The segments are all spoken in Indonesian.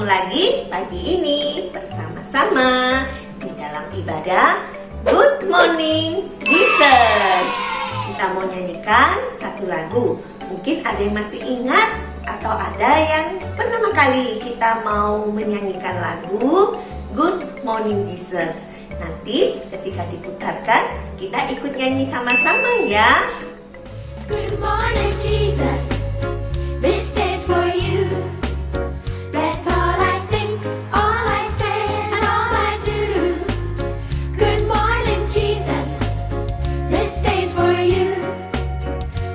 lagi pagi ini bersama-sama di dalam ibadah Good Morning Jesus. Kita mau nyanyikan satu lagu. Mungkin ada yang masih ingat atau ada yang pertama kali kita mau menyanyikan lagu Good Morning Jesus. Nanti ketika diputarkan kita ikut nyanyi sama-sama ya. Good morning, Jesus. This day's for you. Bless all I think, all I say, and all I do. Good morning, Jesus. This day's for you.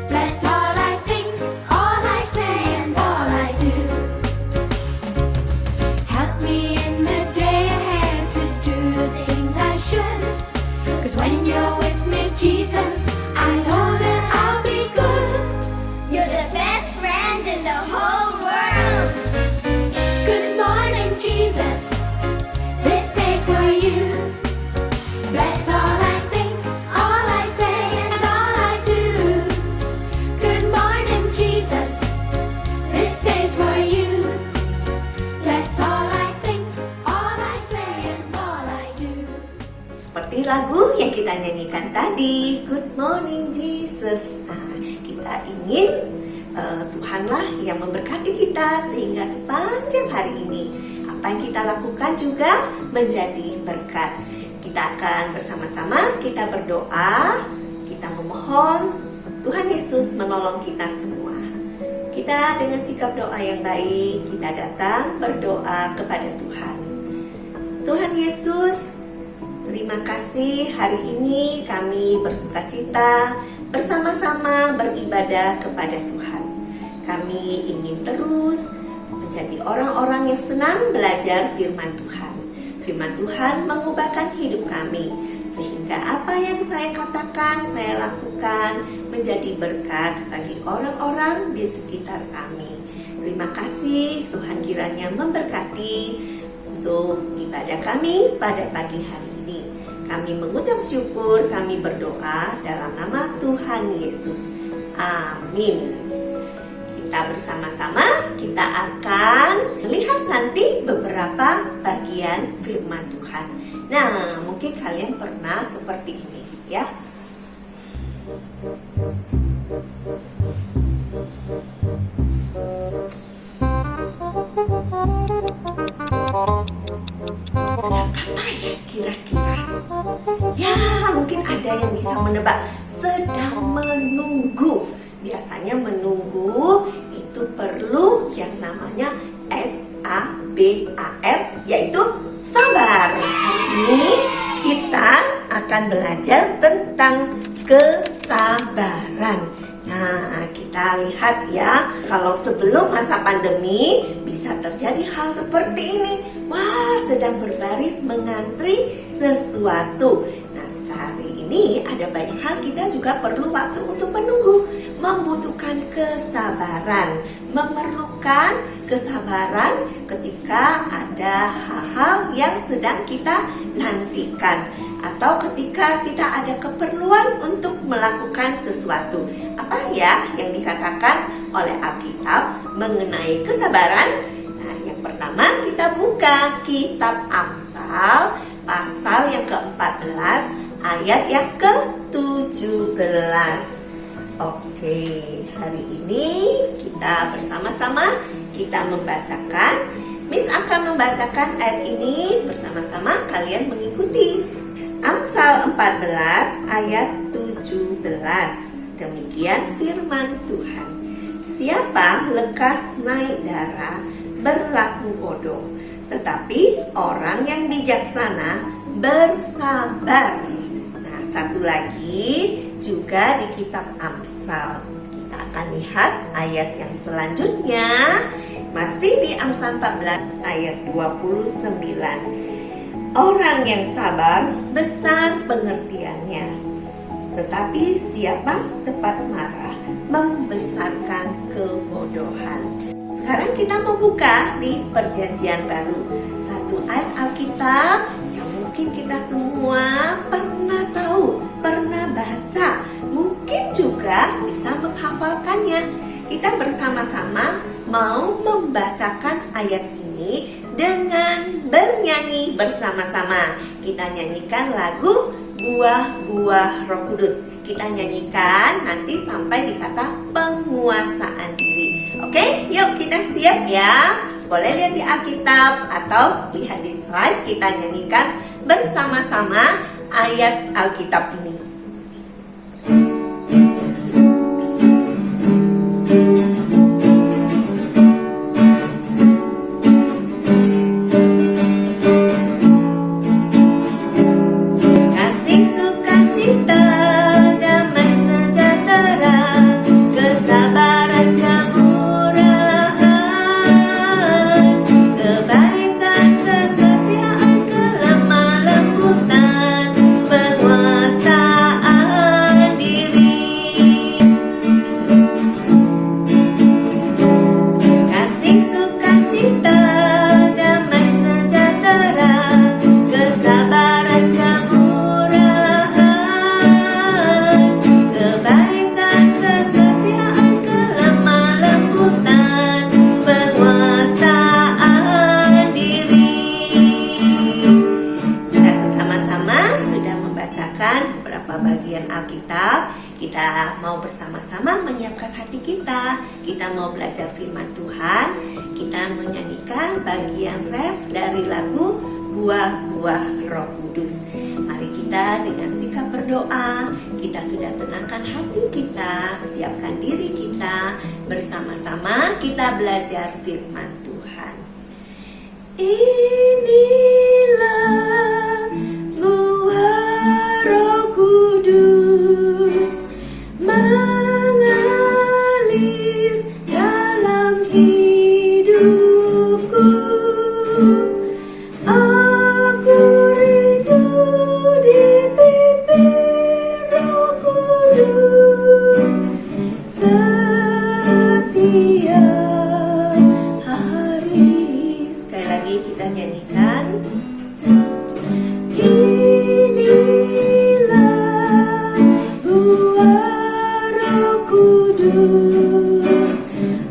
Bless all I think, all I say, and all I do. Help me in the day ahead to do the things I should. 'Cause when you're with me, Jesus, I know that I'll be good. You're the best friend in the whole world. Good morning, Jesus. This day's for you. Bless all I think, all I say, and all I do. Good morning, Jesus. This day's for you. Bless all I think, all I say, and all I do. Seperti lagu yang kita nyanyikan tadi, Good Morning Jesus. Nah, kita ingin Tuhanlah yang memberkati kita sehingga sepanjang hari ini apa yang kita lakukan juga menjadi berkat. Kita akan bersama-sama kita berdoa, kita memohon Tuhan Yesus menolong kita semua. Kita dengan sikap doa yang baik, kita datang berdoa kepada Tuhan. Tuhan Yesus, terima kasih hari ini kami bersukacita bersama-sama beribadah kepada Tuhan. Kami ingin terus menjadi orang-orang yang senang belajar firman Tuhan. Firman Tuhan mengubahkan hidup kami, sehingga apa yang saya katakan, saya lakukan menjadi berkat bagi orang-orang di sekitar kami. Terima kasih, Tuhan kiranya memberkati untuk ibadah kami pada pagi hari ini. Kami mengucap syukur, kami berdoa dalam nama Tuhan Yesus. Amin. Kita bersama-sama, kita akan melihat nanti beberapa bagian firman Tuhan. Nah, mungkin kalian pernah seperti ini, ya. Sedang apa ya kira-kira? Ya, mungkin ada yang bisa menebak. Sedang menunggu. Biasanya menunggu itu perlu yang namanya SABAR, yaitu sabar. Hari ini kita akan belajar tentang kesabaran. Nah, kita lihat ya, kalau sebelum masa pandemi bisa terjadi hal seperti ini. Wah, sedang berbaris mengantri sesuatu. Nah, hari ini ada banyak hal kita juga perlu waktu untuk menunggu. Membutuhkan kesabaran, memerlukan kesabaran ketika ada hal-hal yang sedang kita nantikan, atau ketika kita ada keperluan untuk melakukan sesuatu. Apa ya yang dikatakan oleh Alkitab mengenai kesabaran? Nah, yang pertama kita buka kitab Amsal pasal yang ke-14 ayat yang ke-17. Oke, hari ini kita bersama-sama kita membacakan. Miss akan membacakan ayat ini bersama-sama, kalian mengikuti. Amsal 14 ayat 17. Demikian firman Tuhan. Siapa lekas naik darah berlaku bodoh, tetapi orang yang bijaksana bersabar. Nah, satu lagi juga di kitab Amsal. Kita akan lihat ayat yang selanjutnya. Masih di Amsal 14 ayat 29. Orang yang sabar besar pengertiannya, tetapi siapa cepat marah membesarkan kebodohan. Sekarang kita membuka di Perjanjian Baru satu ayat Alkitab yang mungkin kita semua pernah tahu, pernah baca, mungkin juga bisa menghafalkannya. Kita bersama-sama mau membacakan ayat ini dengan bernyanyi bersama-sama. Kita nyanyikan lagu Buah-buah Roh Kudus. Kita nyanyikan nanti sampai di kata penguasaan diri. Oke, yuk kita siap ya. Boleh lihat di Alkitab atau lihat di slide. Kita nyanyikan bersama-sama ayat Alkitab ini. Kita mau bersama-sama menyiapkan hati kita. Kita mau belajar firman Tuhan. Kita menyanyikan bagian ref dari lagu Buah-buah Roh Kudus. Mari kita dengan sikap berdoa. Kita sudah tenangkan hati kita, siapkan diri kita. Bersama-sama kita belajar firman Tuhan. Inilah buah Roh Kudus mengalir dalam hidupku. Aku rindu dipimpin Roh Kudus setiap hari. Sekali lagi kita nyanyikan. Inilah buah Roh Kudus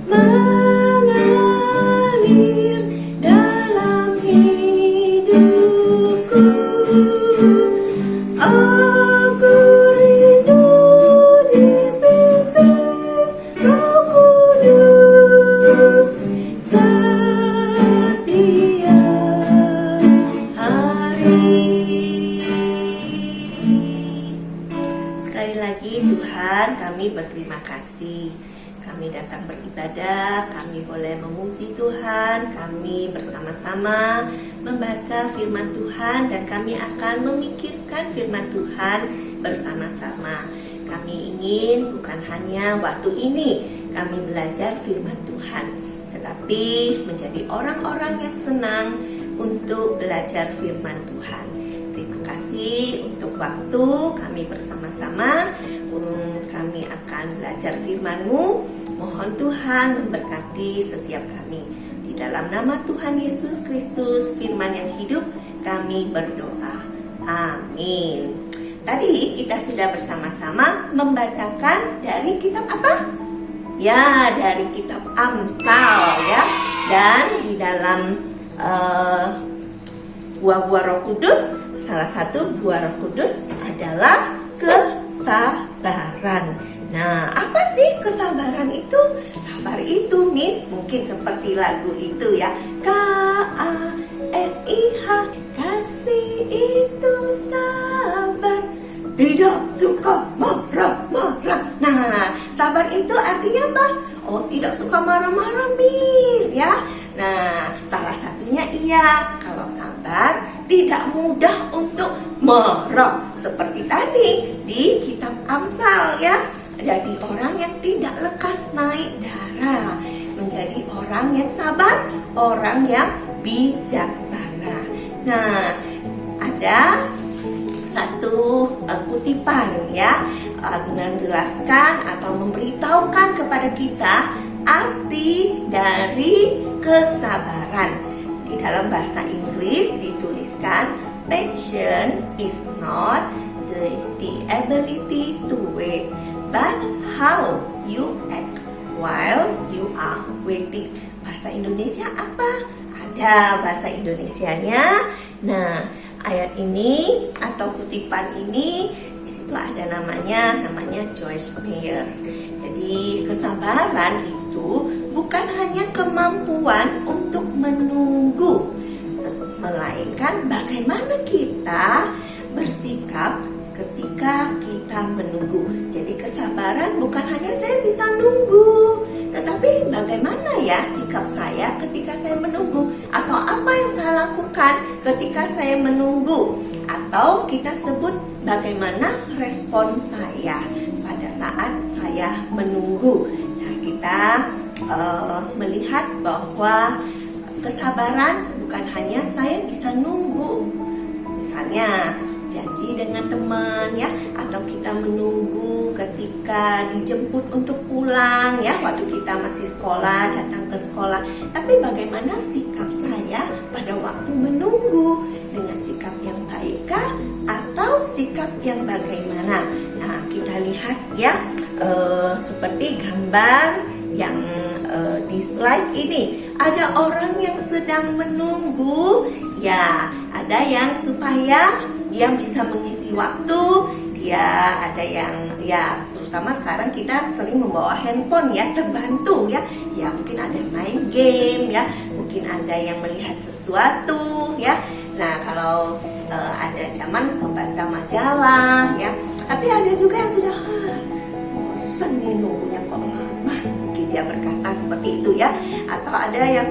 mengalir dalam hidupku. Aku rindu dipimpin Roh Kudus setiap hari. Sekali lagi Tuhan, kami berterima kasih. Kami datang beribadah, kami boleh memuji Tuhan, kami bersama-sama membaca firman Tuhan dan kami akan memikirkan firman Tuhan bersama-sama. Kami ingin bukan hanya waktu ini kami belajar firman Tuhan, tetapi menjadi orang-orang yang senang untuk belajar firman Tuhan. Terima kasih untuk waktu kami bersama-sama. Kami akan belajar firman-Mu. Mohon Tuhan memberkati setiap kami. Di dalam nama Tuhan Yesus Kristus, firman yang hidup, kami berdoa. Amin. Tadi kita sudah bersama-sama membacakan dari kitab apa? Ya, dari kitab Amsal ya. Dan di dalam buah-buah Roh Kudus, salah satu buah Roh Kudus adalah kesabaran. Nah, apa sih kesabaran itu? Sabar itu, Miss, mungkin seperti lagu itu ya. KASIH, kasih itu sabar, tidak suka marah-marah. Nah, sabar itu artinya apa? Oh, tidak suka marah-marah, Miss ya. Nah, salah satunya iya, kalau sabar tidak mudah untuk marah. Seperti tadi di kitab Amsal ya. Jadi orang yang tidak lekas naik darah, menjadi orang yang sabar, orang yang bijaksana. Nah, ada satu kutipan ya, menjelaskan atau memberitahukan kepada kita arti dari kesabaran. Di dalam bahasa Inggris dituliskan, patience is not the ability to wait, but how you act while you are waiting. Bahasa Indonesia apa? Ada ada bahasa Indonesianya. Nah, ayat ini atau kutipan ini di situ ada namanya Joyce Meyer. Jadi kesabaran itu bukan hanya kemampuan untuk menunggu, melainkan bagaimana kita bersikap ketika kita menunggu. Jadi kesabaran bukan hanya saya bisa nunggu, tetapi bagaimana ya sikap saya ketika saya menunggu, atau apa yang saya lakukan ketika saya menunggu, atau kita sebut bagaimana respon saya pada saat saya menunggu. Nah, kita melihat bahwa kesabaran bukan hanya saya bisa nunggu, misalnya janji dengan teman ya, atau kita menunggu ketika dijemput untuk pulang ya, waktu kita masih sekolah, datang ke sekolah. Tapi bagaimana sikap saya pada waktu menunggu, dengan sikap yang baikkah atau sikap yang bagaimana? Nah, kita lihat ya, seperti gambar yang di slide ini, ada orang yang sedang menunggu ya, ada yang supaya dia bisa mengisi waktu, dia ada yang ya, terutama sekarang kita sering membawa handphone ya, terbantu ya, ya mungkin ada main game ya, mungkin ada yang melihat sesuatu ya. Nah, kalau ada zaman membaca majalah ya, tapi ada juga yang sudah bosan nih nunggunya kok lama, mungkin dia berkata seperti itu ya, atau ada yang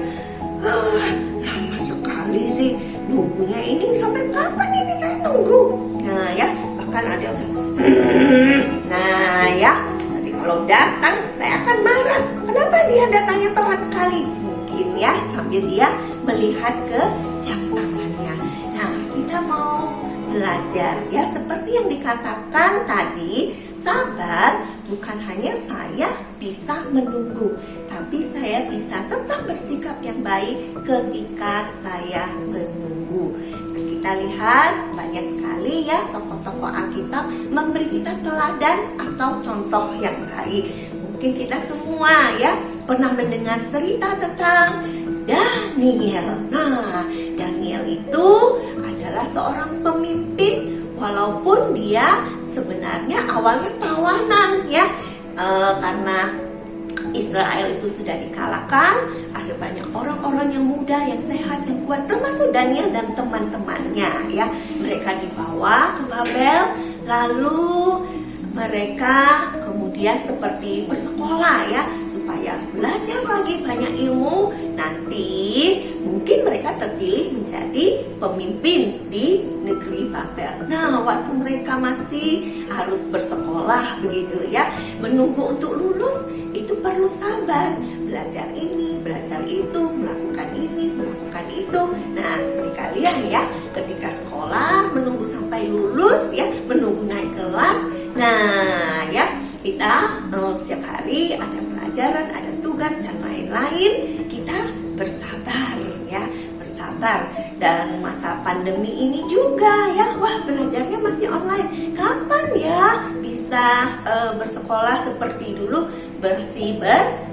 lama sekali sih nunggunya ini, sampai kapan ini saya nunggu? Nah ya, bahkan ada yang nah ya, nanti kalau datang saya akan marah, kenapa dia datangnya telat sekali? Mungkin ya, sambil dia melihat ke jam tangannya. Nah, kita mau belajar ya, seperti yang dikatakan tadi, sabar bukan hanya saya bisa menunggu, tapi saya bisa tetap bersikap yang baik ketika saya menunggu. Nah, kita lihat banyak sekali ya tokoh-tokoh Alkitab memberi kita teladan atau contoh yang baik. Mungkin kita semua ya pernah mendengar cerita tentang Daniel. Nah, Daniel itu adalah seorang pemimpin, walaupun dia sebenarnya awalnya tawanan ya, karena Israel itu sudah dikalahkan, ada banyak orang-orang yang muda, yang sehat, yang kuat, termasuk Daniel dan teman-temannya ya. Mereka dibawa ke Babel, lalu mereka kemudian seperti bersekolah ya, supaya belajar lagi banyak ilmu, nanti mungkin mereka terpilih menjadi pemimpin di negeri Babel. Nah, waktu mereka masih harus bersekolah begitu ya, menunggu untuk lulus, itu perlu sabar, belajar ini, belajar itu, melakukan ini, melakukan itu. Nah, seperti kalian ya, ketika sekolah menunggu sampai lulus ya, menunggu naik kelas. Nah ya, kita setiap hari ada pelajaran, ada tugas dan lain-lain, kita bersabar ya, bersabar. Dan masa pandemi ini juga ya, wah belajarnya masih online, kapan ya bisa bersekolah seperti dulu,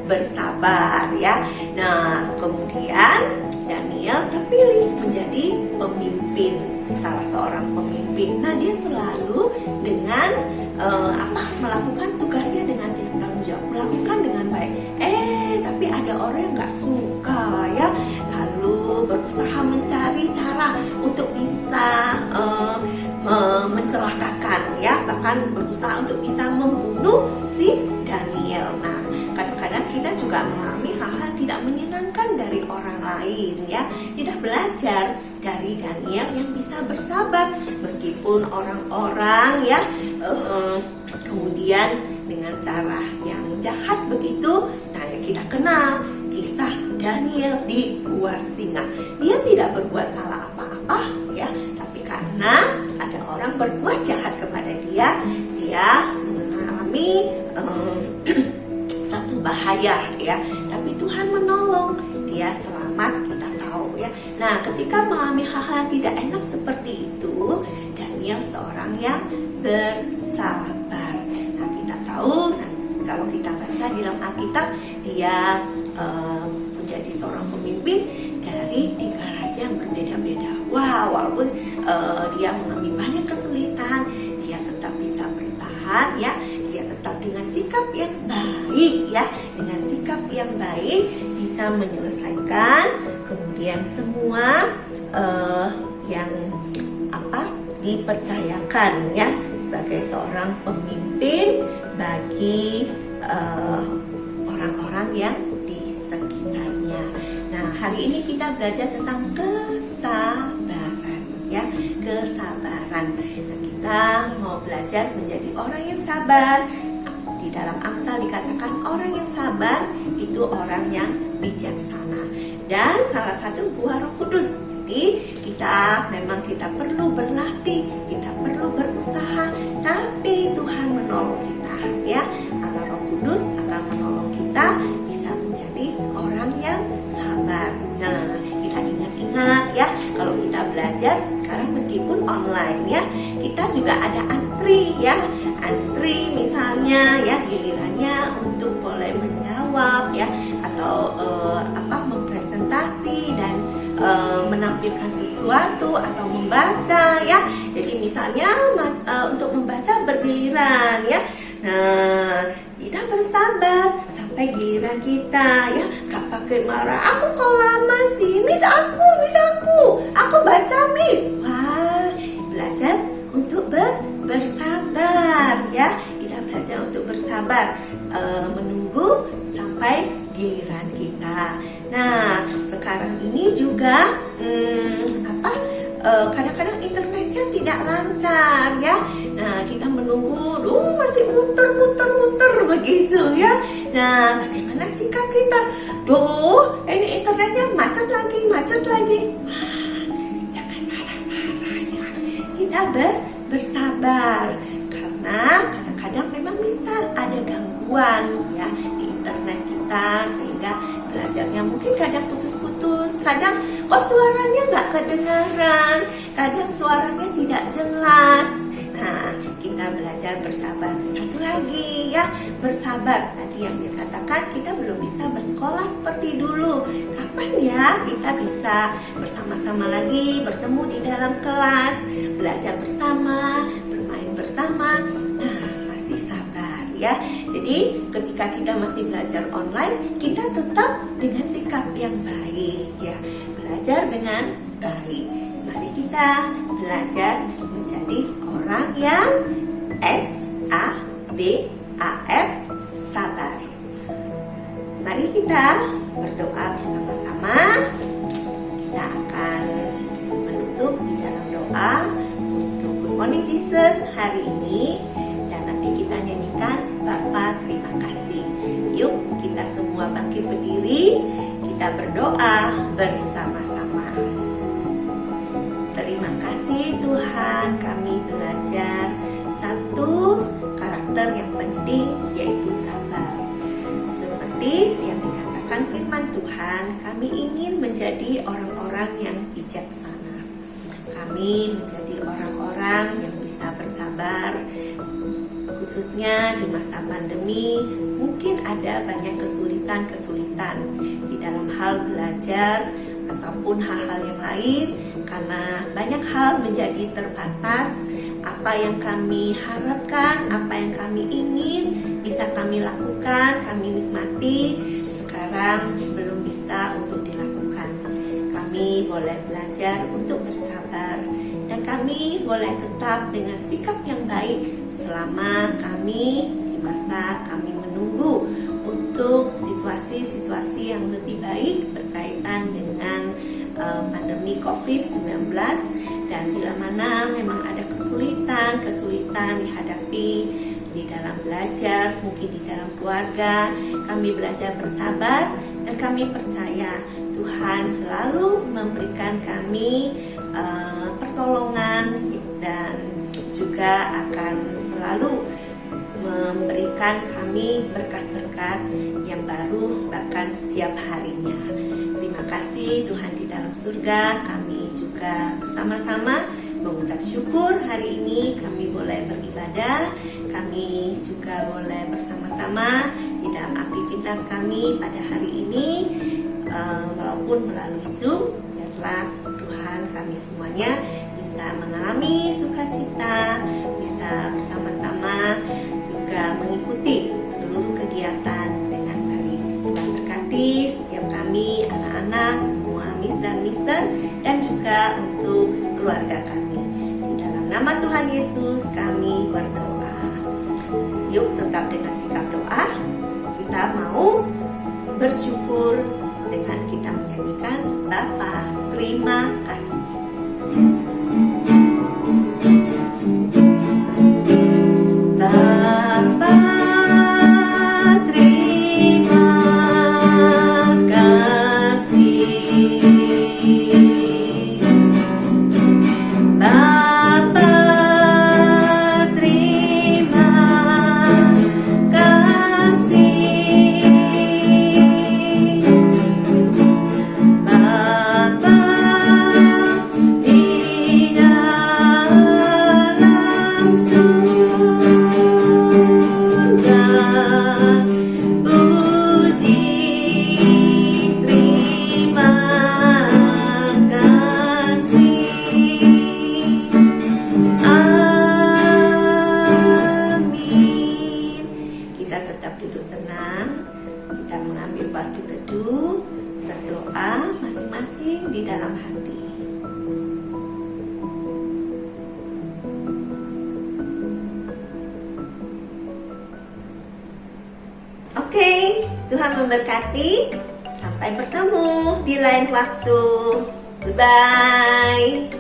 bersabar ya. Nah, kemudian Daniel terpilih menjadi pemimpin, salah seorang pemimpin. Nah, dia selalu dengan melakukan tugasnya dengan tanggung jawab, melakukan dengan baik. Tapi ada orang yang nggak suka ya, lalu berusaha mencari cara untuk bisa mencelakakan ya, bahkan berusaha untuk bisa membunuh si Daniel. Nah, kadang-kadang kita juga mengalami hal-hal tidak menyenangkan dari orang lain ya, tidak belajar dari Daniel yang bisa bersabar meskipun orang-orang ya kemudian dengan cara yang jahat begitu. Nah, yang kita kenal kisah Daniel di gua singa, dia tidak berbuat salah apa-apa ya, tapi karena ada orang berbuat jahat kepada dia, dia mengalami satu bahaya ya, tapi Tuhan menolong dia, selamat, kita tahu ya. Nah, ketika mengalami hal-hal tidak enak seperti itu, Daniel seorang yang bersabar. Nah, kita tahu kalau kita baca di dalam Alkitab, dia menjadi seorang pemimpin dari 3 Wah, walaupun dia mengalami banyak kesulitan, dia tetap bisa bertahan ya. Dia tetap dengan sikap yang baik ya, dengan sikap yang baik bisa menyelesaikan kemudian semua yang dipercayakan ya sebagai seorang pemimpin bagi orang-orang yang di sekitarnya. Nah, hari ini kita belajar tentang kesabaran ya, kesabaran. Nah, kita mau belajar menjadi orang yang sabar. Di dalam Amsal dikatakan orang yang sabar itu orang yang bijaksana. Dan salah satu buah Roh Kudus. Jadi kita perlu berlatih, kita perlu berusaha, tapi Tuhan menolong kita ya. Allah Roh Kudus akan menolong kita bisa menjadi orang yang sabar. Nah, kita ingat-ingat ya, kalau kita belajar sekarang meskipun online ya, kita juga ada antri ya. Antri misalnya ya, gilirannya untuk boleh menjawab ya, atau mempresentasi dan menampilkan sesuatu atau membaca ya. Jadi misalnya untuk membaca bergiliran ya. Nah, kita bersabar sampai giliran kita ya. Gak pakai marah. Aku kok lama sih, Miss aku baca Miss. Wah, belajar untuk bersabar ya. Kita belajar untuk bersabar, menunggu sampai giliran kita. Nah, sekarang ini juga kadang-kadang internetnya tidak lancar ya. Nah, kita menunggu, masih muter begitu ya. Nah, bagaimana sikap kita? Ini internetnya macet lagi. Wah, jangan marah-marah ya. Kita bersabar karena kadang-kadang memang bisa ada gangguan ya di internet kita, sehingga belajarnya mungkin kadang putus-putus, kadang kok suaranya nggak kedengaran, kadang suaranya tidak jelas. Nah, kita belajar bersabar. Satu lagi ya, bersabar. Tadi yang dikatakan kita belum bisa bersekolah seperti dulu. Kapan ya kita bisa bersama-sama lagi, bertemu di dalam kelas, belajar bersama, bermain bersama. Nah, masih sabar ya. Jadi ketika kita masih belajar online, kita tetap dengan sikap yang baik ya, belajar dengan baik. Mari kita belajar menjadi orang yang S-A-B-A-R, sabar. Mari kita berdoa bersama-sama. Kita akan menutup di dalam doa untuk Good Morning Jesus hari ini, dan nanti kita nyanyikan Bapa terima kasih. Yuk kita semua bangkit berdiri, kita berdoa bersama-sama. Terima kasih Tuhan, kami belajar satu karakter yang penting, yaitu sabar. Seperti yang dikatakan firman Tuhan, kami ingin menjadi orang-orang yang bijaksana. Kami menjadi orang-orang yang bisa bersabar. Khususnya di masa pandemi, mungkin ada banyak kesulitan di dalam hal belajar ataupun hal-hal yang lain, karena banyak hal menjadi terbatas. Apa yang kami harapkan, apa yang kami ingin bisa kami lakukan, kami nikmati, sekarang belum bisa untuk dilakukan. Kami boleh belajar untuk bersabar, dan kami boleh tetap dengan sikap yang baik selama kami di masa kami menunggu untuk situasi-situasi yang lebih baik berkaitan dengan pandemi COVID-19. Dan bila mana memang ada kesulitan dihadapi di dalam belajar, mungkin di dalam keluarga, kami belajar bersabar, dan kami percaya Tuhan selalu memberikan kami pertolongan, dan juga akan selalu memberikan kami berkat-berkat yang baru bahkan setiap harinya. Terima kasih Tuhan di dalam surga. Kami juga bersama-sama mengucap syukur hari ini kami boleh beribadah. Kami juga boleh bersama-sama di dalam aktivitas kami pada hari ini, walaupun melalui Zoom. Biarlah Tuhan kami kami semuanya bisa mengalami sukacita, bisa bersama-sama juga mengikuti seluruh kegiatan dengan baik. Tuhan berkati setiap kami, anak-anak, semua miss dan mister, dan juga untuk keluarga kami. Di dalam nama Tuhan Yesus kami berdoa. Yuk tetap dengan sikap doa. Kita mau bersyukur dengan kita menyanyikan Bapa, terima kasih. Bapa, terima kasih. Bapa, terima kasih. Bapa di dalam surga, puji terima kasih. Amin. Kita tetap duduk tenang. Kita mengambil batu teduh, berdoa masing-masing di dalam hati. Oke, Tuhan memberkati. Sampai bertemu di lain waktu. Goodbye.